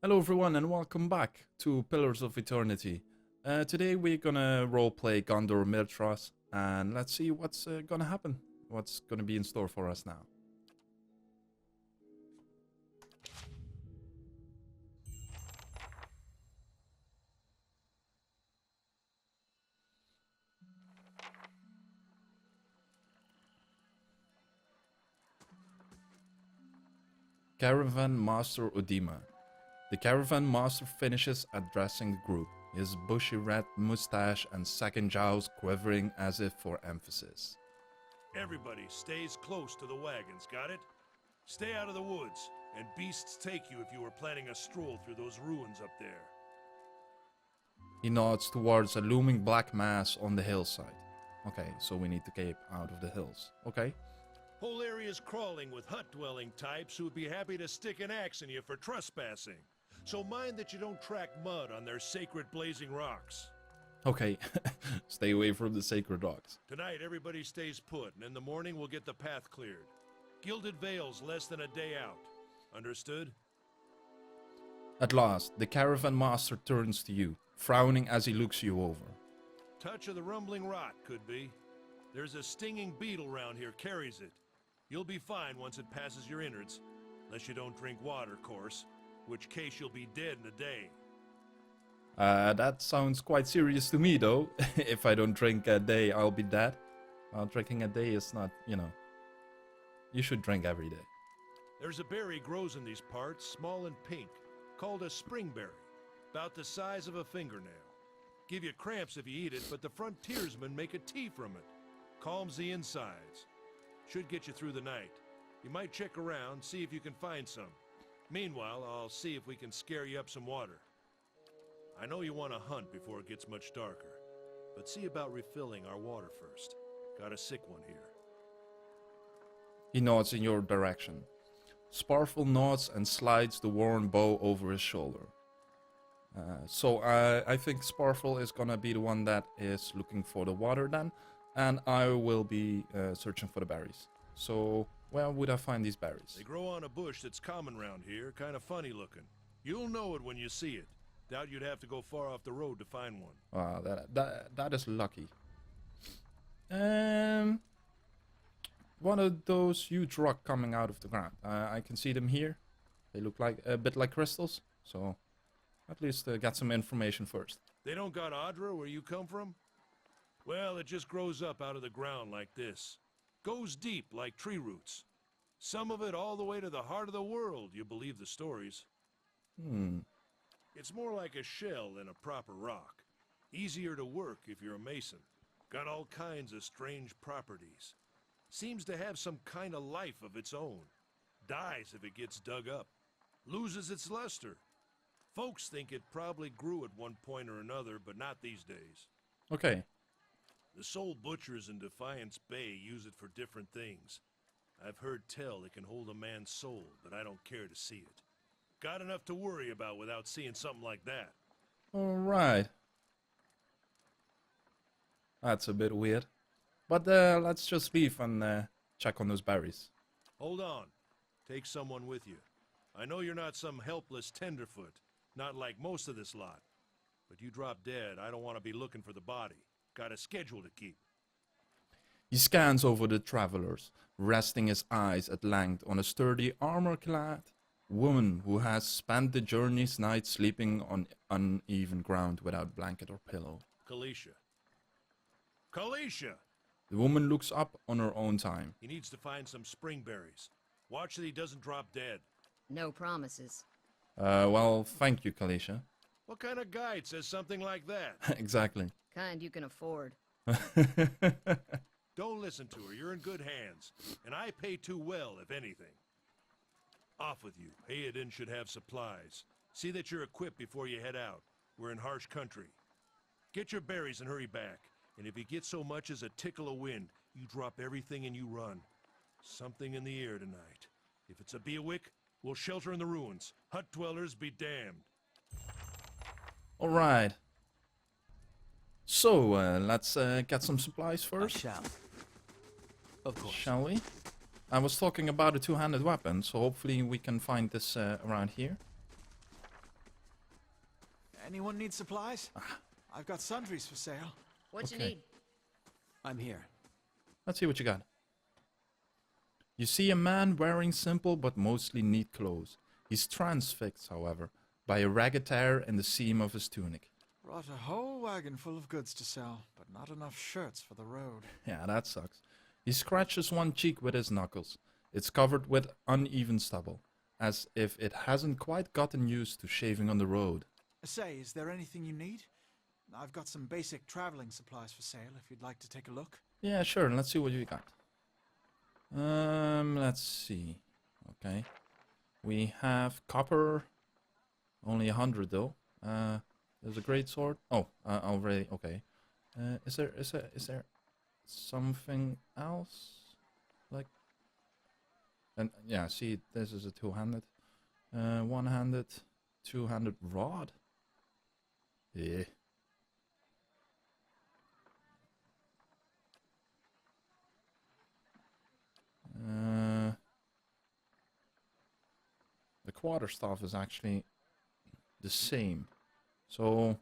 Hello everyone and welcome back to Pillars of Eternity. Today we're gonna roleplay Gondor Myrtros and let's see what's gonna happen. What's gonna be in store for us now. Caravan Master Udima. The Caravan Master finishes addressing the group, his bushy red mustache and second jaws quivering as if for emphasis. Everybody stays close to the wagons, got it? Stay out of the woods, and beasts take you if you were planning a stroll through those ruins up there. He nods towards a looming black mass on the hillside. Okay, so we need to keep out of the hills. Okay. Whole area's crawling with hut-dwelling types who'd be happy to stick an axe in you for trespassing. So mind that you don't track mud on their sacred blazing rocks. Okay, stay away from the sacred rocks. Tonight, everybody stays put, and in the morning we'll get the path cleared. Gilded Vale's less than a day out. Understood? At last, the Caravan Master turns to you, frowning as he looks you over. Touch of the rumbling rot, could be. There's a stinging beetle round here, carries it. You'll be fine once it passes your innards. Unless you don't drink water, course. Which case you'll be dead in a day. That sounds quite serious to me, though. If I don't drink a day, I'll be dead. Well, drinking a day is not, You should drink every day. There's a berry grows in these parts, small and pink, called a springberry, about the size of a fingernail. Give you cramps if you eat it, but the frontiersmen make a tea from it. Calms the insides. Should get you through the night. You might check around, see if you can find some. Meanwhile, I'll see if we can scare you up some water. I know you want to hunt before it gets much darker, but see about refilling our water first. Got a sick one here. He nods in your direction. Sparful nods and slides the worn bow over his shoulder. So I think Sparful is gonna be the one that is looking for the water then, and I will be searching for the berries. So where would I find these berries? They grow on a bush that's common round here, kind of funny looking. You'll know it when you see it. Doubt you'd have to go far off the road to find one. Wow, that is lucky. One of those huge rock coming out of the ground. I can see them here. They look like a bit like crystals, so at least get some information first. They don't got Adra where you come from? Well, it just grows up out of the ground like this. Goes deep like tree roots. Some of it all the way to the heart of the world, you believe the stories. It's more like a shell than a proper rock. Easier to work if you're a mason. Got all kinds of strange properties. Seems to have some kind of life of its own. Dies if it gets dug up. Loses its luster. Folks think it probably grew at one point or another, but not these days. Okay. The soul butchers in Defiance Bay use it for different things. I've heard tell it can hold a man's soul, but I don't care to see it. Got enough to worry about without seeing something like that. Alright. That's a bit weird. But let's just leave and check on those berries. Hold on. Take someone with you. I know you're not some helpless tenderfoot, not like most of this lot. But you drop dead, I don't want to be looking for the body. Got a schedule to keep. He scans over the travelers, resting his eyes at length on a sturdy, armor-clad woman who has spent the journey's night sleeping on uneven ground without blanket or pillow. Kalisha. Kalisha! The woman looks up on her own time. He needs to find some springberries. Watch that he doesn't drop dead. No promises. Well, thank you, Kalisha. What kind of guide says something like that? Exactly. Kind you can afford. Don't listen to her. You're in good hands. And I pay too well, if anything. Off with you. Heodan should have supplies. See that you're equipped before you head out. We're in harsh country. Get your berries and hurry back. And if you get so much as a tickle of wind, you drop everything and you run. Something in the air tonight. If it's a Beawick, we'll shelter in the ruins. Hut dwellers be damned. Alright. So, let's get some supplies first. I shall. Of course. Shall we? I was talking about a two-handed weapon, so hopefully we can find this around here. Anyone need supplies? I've got sundries for sale. What you Okay. need? I'm here. Let's see what you got. You see a man wearing simple but mostly neat clothes. He's transfixed, however, by a ragged tear in the seam of his tunic. Brought a whole wagon full of goods to sell, but not enough shirts for the road. Yeah, that sucks. He scratches one cheek with his knuckles. It's covered with uneven stubble, as if it hasn't quite gotten used to shaving on the road. Say, is there anything you need? I've got some basic traveling supplies for sale if you'd like to take a look. Yeah, sure. Let's see what you got. Let's see. Okay. We have copper. Only 100 though. There's a great sword. Oh, already. Okay. Is there something else? Like, and yeah, see, this is a two-handed, one-handed, two-handed rod. Yeah. The quarterstaff is actually the same. So,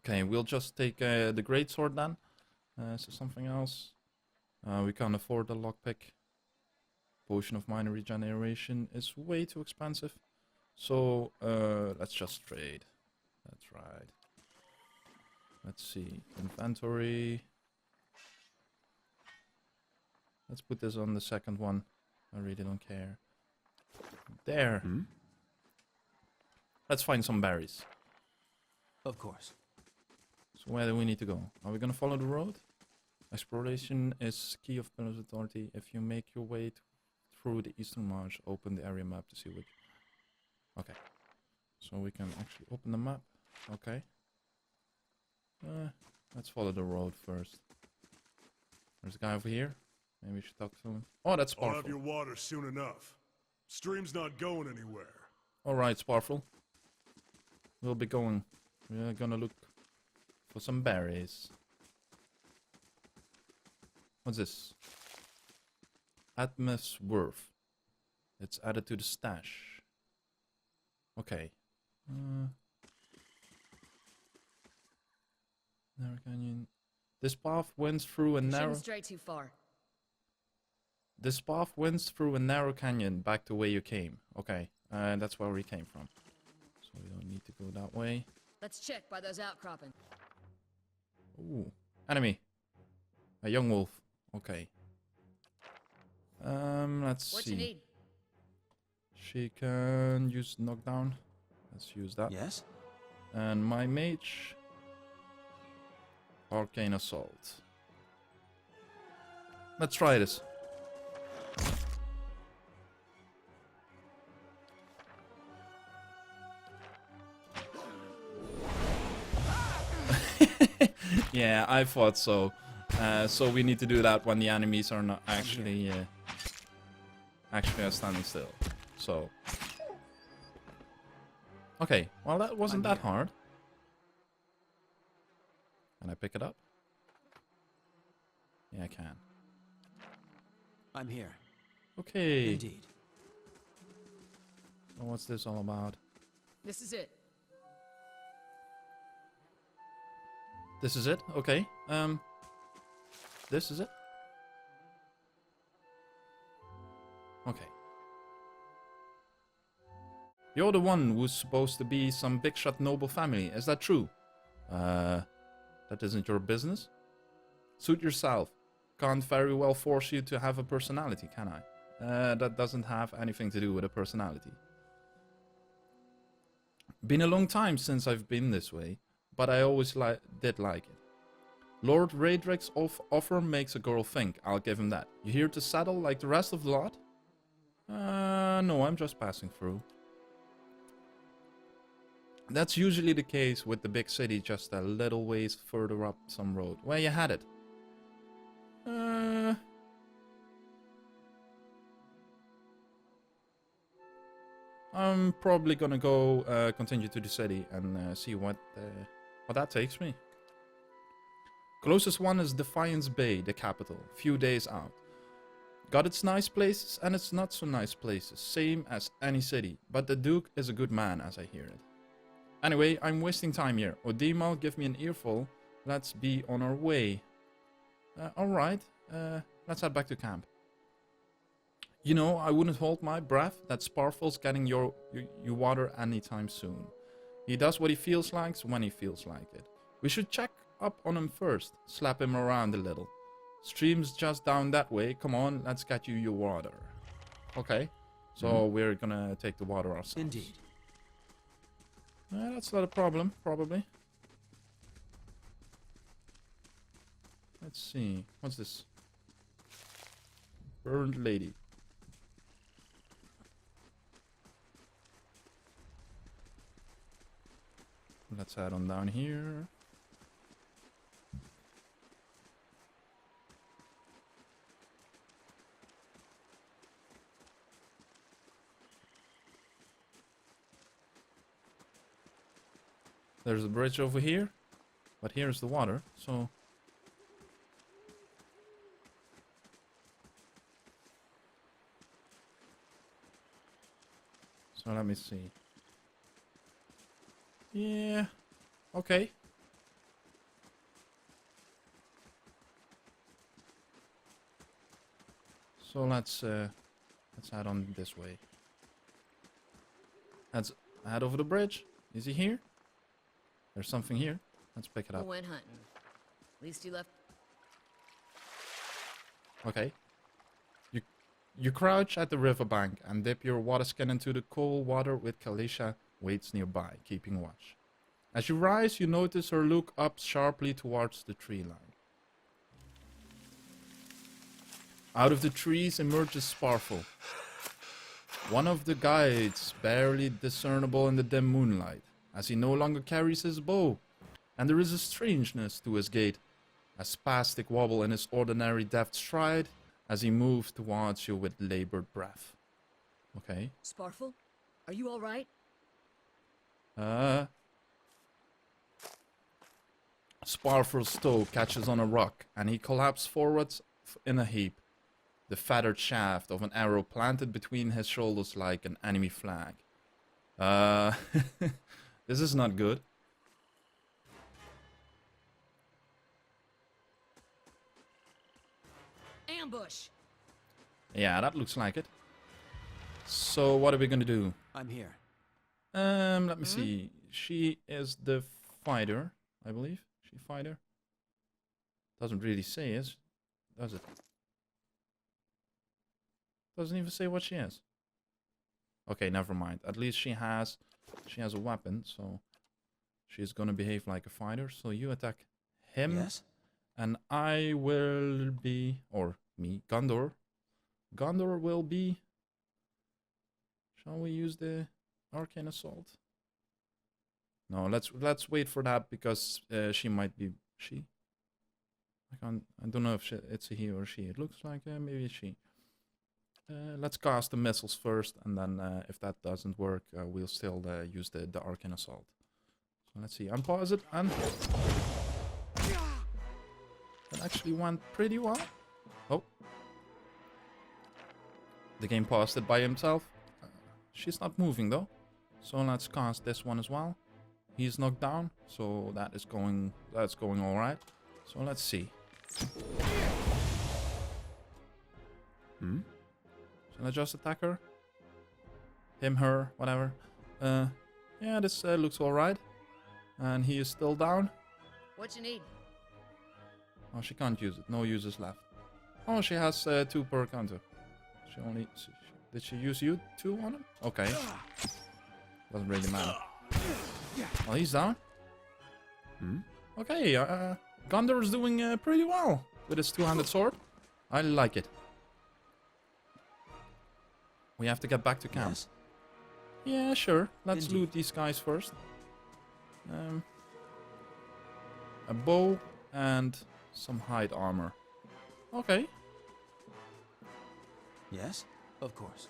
okay, we'll just take the greatsword then. So something else. We can't afford the lockpick. Potion of minor regeneration is way too expensive. So, let's just trade. That's right. Let's see. Inventory. Let's put this on the second one. I really don't care. There. Let's find some berries. Of course. So where do we need to go? Are we gonna follow the road? Exploration is key of Pillars Authority. If you make your way through the Eastern March, open the area map to see which... Okay. So we can actually open the map. Okay. Let's follow the road first. There's a guy over here. Maybe we should talk to him. Oh, that's I'll have Sparful. your water soon enough. Stream's not going anywhere. Alright, Sparful. We'll be going. We're gonna look for some berries. What's this? Atmos Worth. It's added to the stash. Okay. Narrow Canyon. This path winds through a You narrow... shouldn't stray too far. This path winds through a narrow canyon back to where you came. Okay, that's where we came from. So we don't need to go that way. Let's check by those outcropping. Ooh, enemy. A young wolf. Okay. Let's What see. you need? She can use knockdown. Let's use that. Yes? And my mage. Arcane Assault. Let's try this. Yeah, I thought so. So we need to do that when the enemies are not actually are standing still. So okay, well that wasn't that hard. Can I pick it up? Yeah, I can. I'm here. Okay. Indeed. So what's this all about? This is it. This is it? Okay. This is it? Okay. You're the one who's supposed to be some big shot noble family, is that true? That isn't your business? Suit yourself. Can't very well force you to have a personality, can I? That doesn't have anything to do with a personality. Been a long time since I've been this way, but I always did like it. Lord Raedric's offer makes a girl think, I'll give him that. You here to settle like the rest of the lot? No, I'm just passing through. That's usually the case with the big city just a little ways further up some road. Where you headed? I'm probably gonna go continue to the city and see what that takes me. Closest one is Defiance Bay, the capital, few days out. Got its nice places and its not so nice places, same as any city, but the Duke is a good man as I hear it. Anyway, I'm wasting time here. Odimo, give me an earful. Let's be on our way. Alright, let's head back to camp. You know, I wouldn't hold my breath that Sparfle's getting your water anytime soon. He does what he feels like when he feels like it. We should check up on him first, slap him around a little. Stream's just down that way. Come on, let's get you your water. Okay, so we're gonna take the water ourselves. Indeed. That's not a problem, probably. Let's see. What's this? Burned lady. Let's head on down here. There's a bridge over here, but here's the water, so... So let me see. Yeah, okay. So let's head on this way. Let's head over the bridge. Is he here? There's something here. Let's pick it Who up. went hunting? At least he left. Okay. You crouch at the riverbank and dip your water skin into the cool water with Kalisha waits nearby, keeping watch. As you rise, you notice her look up sharply towards the tree line. Out of the trees emerges Sparfle. One of the guides, barely discernible in the dim moonlight, as he no longer carries his bow, and there is a strangeness to his gait, a spastic wobble in his ordinary deft stride, as he moves towards you with labored breath. Okay. Sparfle? Are you alright? Sparfle's toe catches on a rock, and he collapses forwards in a heap, the feathered shaft of an arrow planted between his shoulders like an enemy flag. This is not good. Ambush! Yeah, that looks like it. So what are we gonna do? I'm here. Let me see. She is the fighter, I believe. She fighter. Doesn't really say is, does it? Doesn't even say what she is. Okay, never mind. At least she has a weapon, so she's gonna behave like a fighter. So you attack him, Yes? and I will be, or me, Gondor. Gondor will be. Shall we use the arcane assault? No, let's wait for that because she might be she. I don't know if it's a he or she. It looks like maybe a she. Let's cast the missiles first, and then if that doesn't work, we'll still use the arcane assault. So let's see. Unpause it, and that actually went pretty well. Oh, the game paused it by himself. She's not moving though, so let's cast this one as well. He's knocked down, so that's going all right. So let's see. Shall I just attack her? Him, her, whatever. Yeah, this looks alright. And he is still down. What you need? Oh, she can't use it. No uses left. Oh, she has 2 per counter. She only... Did she use you 2 on him? Okay. Doesn't really matter. Oh, he's down. Okay, Gondor is doing pretty well with his 2-handed sword. I like it. We have to get back to camp. Yes? Yeah, sure. Let's Indeed. loot these guys first. A bow and some hide armor. Okay. Yes? Of course.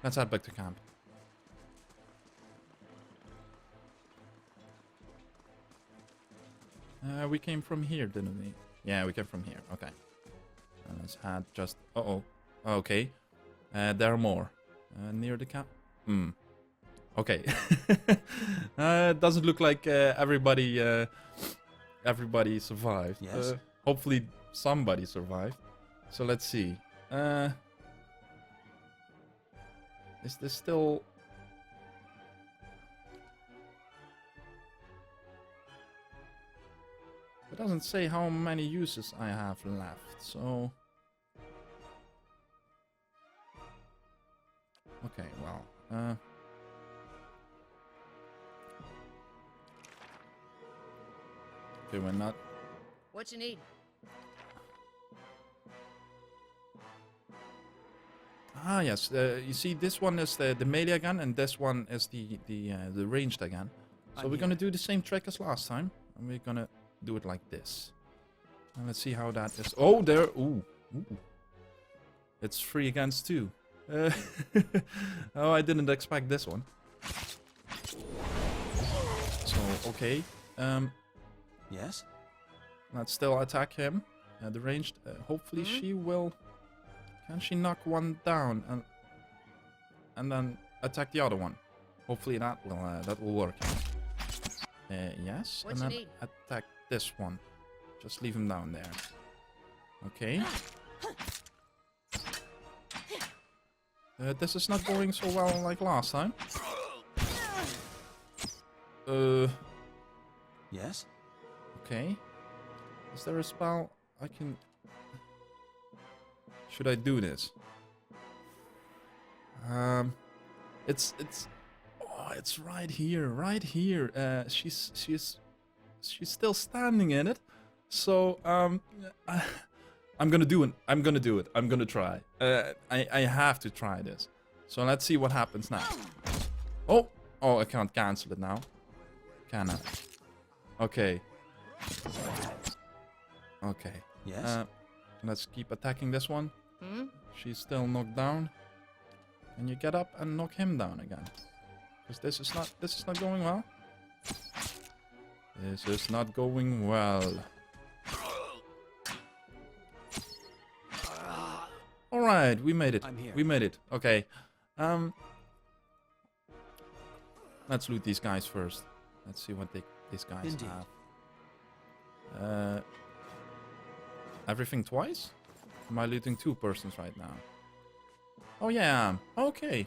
Let's head back to camp. We came from here, didn't we? Yeah, we came from here. Okay. And let's head just... Uh-oh. Okay. There are more. Near the camp. Okay. It doesn't look like everybody survived. Yes? Hopefully somebody survived. So let's see. Is this still... It doesn't say how many uses I have left, so... Okay, well... Okay, we're not... What you need? Ah, yes. You see, this one is the melee gun, and this one is the ranged gun. So I'm we're gonna here. do the same trick as last time, and we're gonna do it like this. And let's see how that is. Oh, there. Ooh. Ooh. It's 3 against 2. Oh, I didn't expect this one. So, okay. Yes? Let's still attack him. The ranged. Hopefully she will... Can she knock one down and then attack the other one? Hopefully that will work. Yes, What and you then need? attack this one. Just leave him down there. Okay. This is not going so well like last time. Yes? Okay. Is there a spell I can... Should I do this? It's right here, right here. She's still standing in it. So I'm gonna do it. I'm gonna try. I have to try this. So let's see what happens now. Oh, I can't cancel it now. Can I? Okay. Okay. Yes? Let's keep attacking this one. Hmm? She's still knocked down. Can you get up and knock him down again? Because this is not going well. This is not going well. Alright, we made it. I'm here. We made it. Okay. Let's loot these guys first. Let's see what these guys Indeed. have. Everything twice? Am I looting 2 persons right now? Oh yeah. Okay.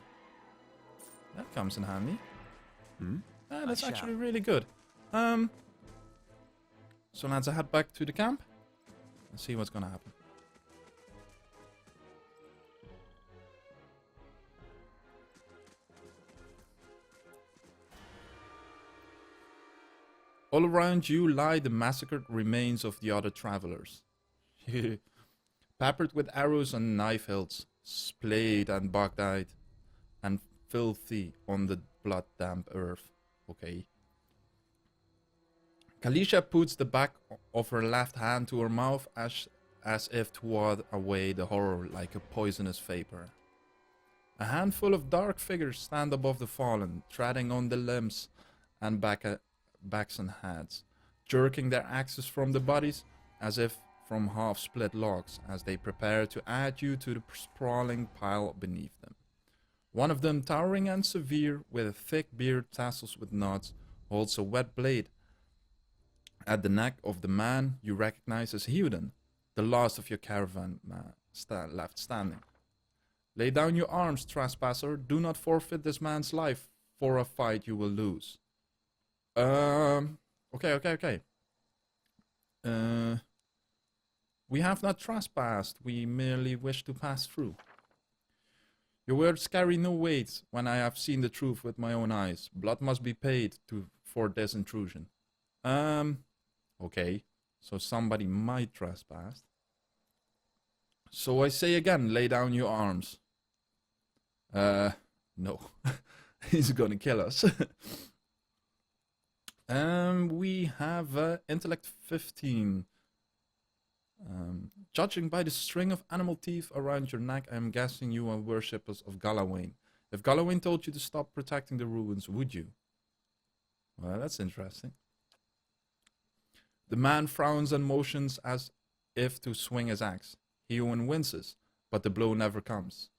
That comes in handy. Hmm? That's I actually shall. really good. So let's head back to the camp and see what's gonna happen. All around you lie the massacred remains of the other travelers. Peppered with arrows and knife hilts, splayed and bug-eyed, and filthy on the blood-damp earth. Okay. Kalisha puts the back of her left hand to her mouth as if to ward away the horror like a poisonous vapor. A handful of dark figures stand above the fallen, treading on the limbs and backs and heads, jerking their axes from the bodies as if from half-split logs as they prepare to add you to the sprawling pile beneath them. One of them, towering and severe, with a thick beard tassels with knots, holds a wet blade at the neck of the man you recognize as heodan, the last of your caravan left standing. Lay down your arms, trespasser. Do not forfeit this man's life for a fight you will lose. Okay. We have not trespassed. We merely wish to pass through. Your words carry no weight when I have seen the truth with my own eyes. Blood must be paid for this intrusion. Okay. So somebody might trespass. So I say again, lay down your arms. No. He's gonna kill us. We have intellect 15. Judging by the string of animal teeth around your neck, I am guessing you are worshippers of Galawain. If Galawain told you to stop protecting the ruins, would you? Well, that's interesting. The man frowns and motions as if to swing his axe. Heodan winces, but the blow never comes.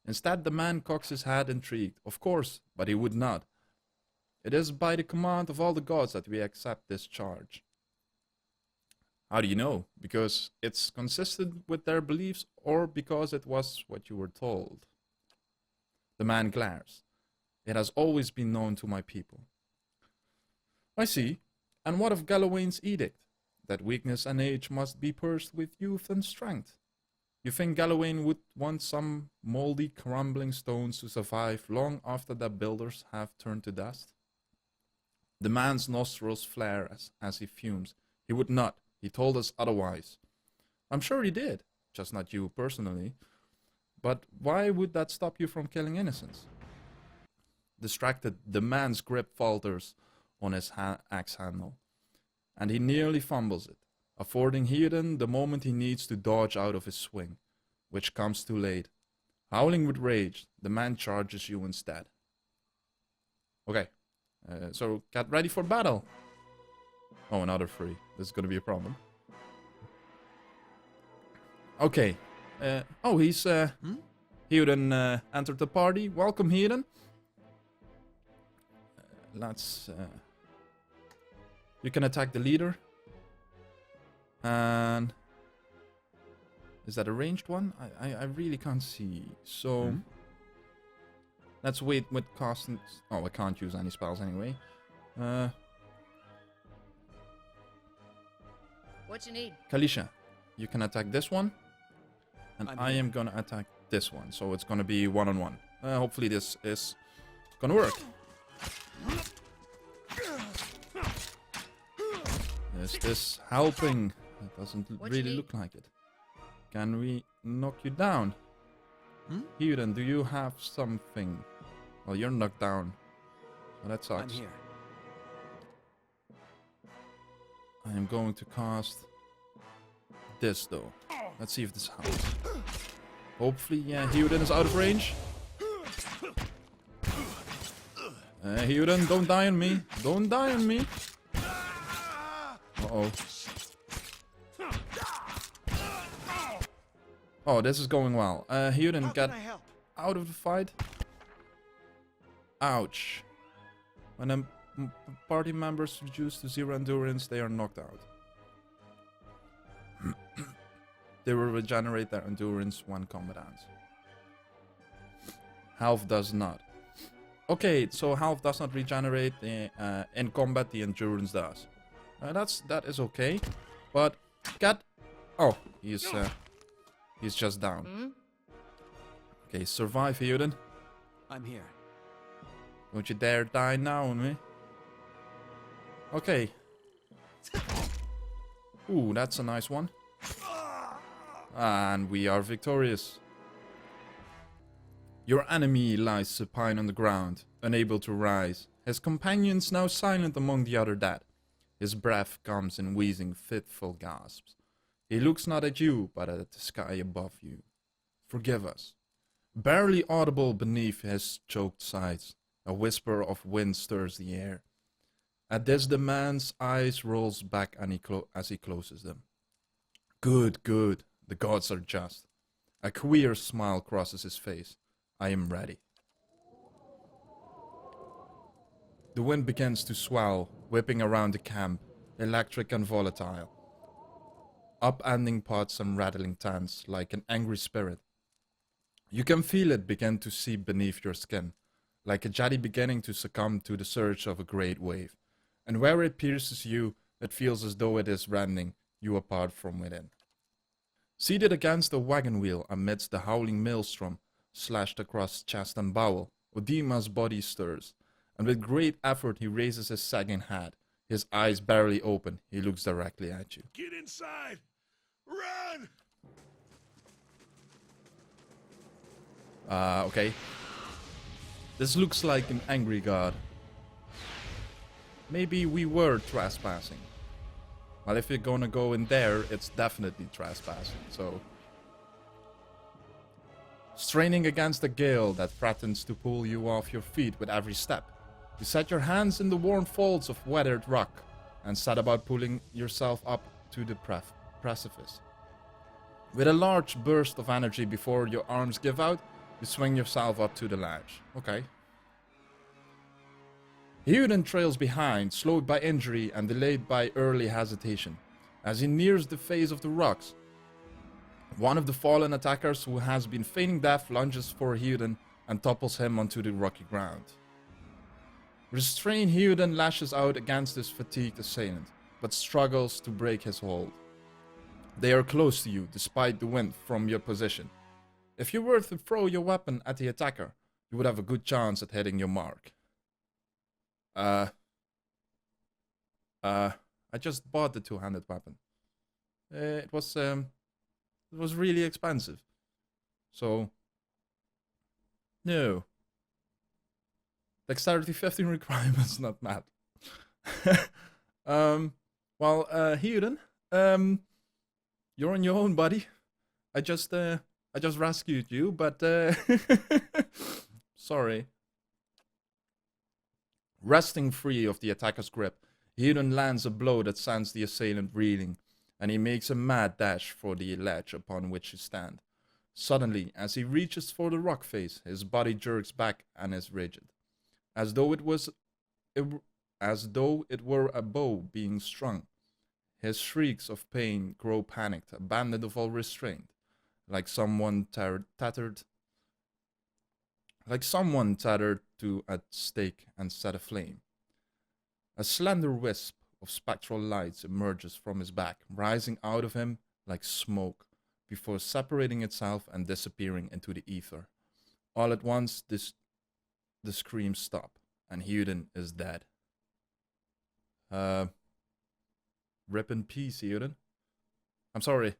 Instead, the man cocks his head intrigued. Of course, but he would not. It is by the command of all the gods that we accept this charge. How do you know? Because it's consistent with their beliefs or because it was what you were told? The man glares. It has always been known to my people. I see. And what of Galawain's edict? That weakness and age must be purged with youth and strength. You think Galawain would want some moldy, crumbling stones to survive long after their builders have turned to dust? The man's nostrils flare as he fumes. He would not. He told us otherwise. I'm sure he did, just not you personally. But why would that stop you from killing innocents? Distracted, the man's grip falters on his axe handle, and he nearly fumbles it, affording heodan the moment he needs to dodge out of his swing, which comes too late. Howling with rage, the man charges you instead. Okay, so get ready for battle. Oh, another 3. This is gonna be a problem. Okay. Oh, he's heodan entered the party. Welcome, heodan. Let's. You can attack the leader. And is that a ranged one? I really can't see. So let's wait with casting. Oh, I can't use any spells anyway. What you need? Kalisha, you can attack this one, and I'm I here. am gonna attack this one. So it's gonna be 1-on-1. Hopefully this is gonna work. Is this helping? It doesn't What you really need? look like it. Can we knock you down? Heodan, do you have something? Well, you're knocked down. Well, that I'm sucks. here. I am going to cast this though. Let's see if this helps. Hopefully, Heodan is out of range. Heodan, don't die on me. Don't die on me. Uh-oh. Oh, this is going well. Heodan, How get can I help? out of the fight. Ouch. When a party members reduced to 0 endurance, they are knocked out. They will regenerate their endurance when combat ends. Health does not. Okay, so health does not regenerate in combat. The endurance does. That is okay, but get. Oh, he's just down. Okay, survive, Heodan. I'm here. Don't you dare die now on me. Okay. Ooh, that's a nice one. And we are victorious. Your enemy lies supine on the ground, unable to rise. His companions now silent among the other dead. His breath comes in wheezing, fitful gasps. He looks not at you, but at the sky above you. Forgive us. Barely audible beneath his choked sighs, a whisper of wind stirs the air. At this the man's eyes rolls back and as he closes them. Good, good. The gods are just. A queer smile crosses his face. I am ready. The wind begins to swell, whipping around the camp, electric and volatile. Upending pots and rattling tents like an angry spirit. You can feel it begin to seep beneath your skin, like a jetty beginning to succumb to the surge of a great wave. And where it pierces you, it feels as though it is rending you apart from within. Seated against a wagon wheel amidst the howling maelstrom, slashed across chest and bowel, Odima's body stirs, and with great effort he raises his sagging head. His eyes barely open, he looks directly at you. Get inside! Run! Okay. This looks like an angry god. Maybe we were trespassing. Well, if you're gonna go in there, it's definitely trespassing, so... Straining against a gale that threatens to pull you off your feet with every step, you set your hands in the worn folds of weathered rock and set about pulling yourself up to the precipice. With a large burst of energy before your arms give out, you swing yourself up to the ledge. Okay. Heodan trails behind, slowed by injury and delayed by early hesitation. As he nears the face of the rocks, one of the fallen attackers who has been feigning death lunges for Heodan and topples him onto the rocky ground. Restrained, Heodan lashes out against his fatigued assailant, but struggles to break his hold. They are close to you, despite the wind from your position. If you were to throw your weapon at the attacker, you would have a good chance at hitting your mark. I just bought the two-handed weapon. It was really expensive. So, no. Dexterity 15 requirements, not mad. Heodan, you're on your own, buddy. I just rescued you, but sorry. Wresting free of the attacker's grip, Heodan lands a blow that sends the assailant reeling, and he makes a mad dash for the ledge upon which you stand. Suddenly, as he reaches for the rock face, his body jerks back and is rigid, as though it were a bow being strung. His shrieks of pain grow panicked, abandoned of all restraint, like someone tethered to a stake and set aflame. A slender wisp of spectral lights emerges from his back, rising out of him like smoke, before separating itself and disappearing into the ether. All at once, the screams stop, and Heodan is dead. Rip in peace, Heodan. I'm sorry.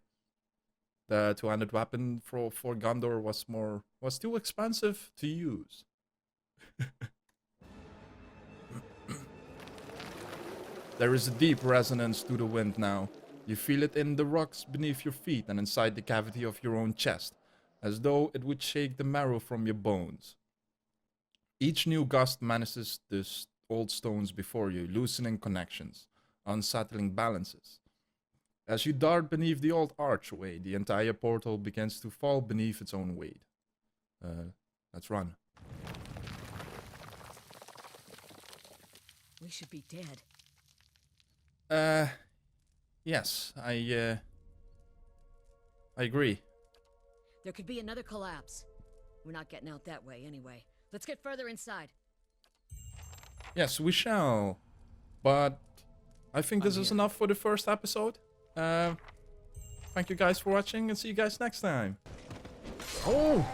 The two-handed weapon for Gondor was too expensive to use. There is a deep resonance to the wind now. You feel it in the rocks beneath your feet and inside the cavity of your own chest, as though it would shake the marrow from your bones. Each new gust menaces the old stones before you, loosening connections, unsettling balances. As you dart beneath the old archway, the entire portal begins to fall beneath its own weight. Let's run. We should be dead. Yes, I agree. There could be another collapse. We're not getting out that way anyway. Let's get further inside. Yes, we shall. But I think this is enough for the first episode. Thank you guys for watching and see you guys next time. Oh!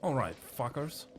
Alright, fuckers.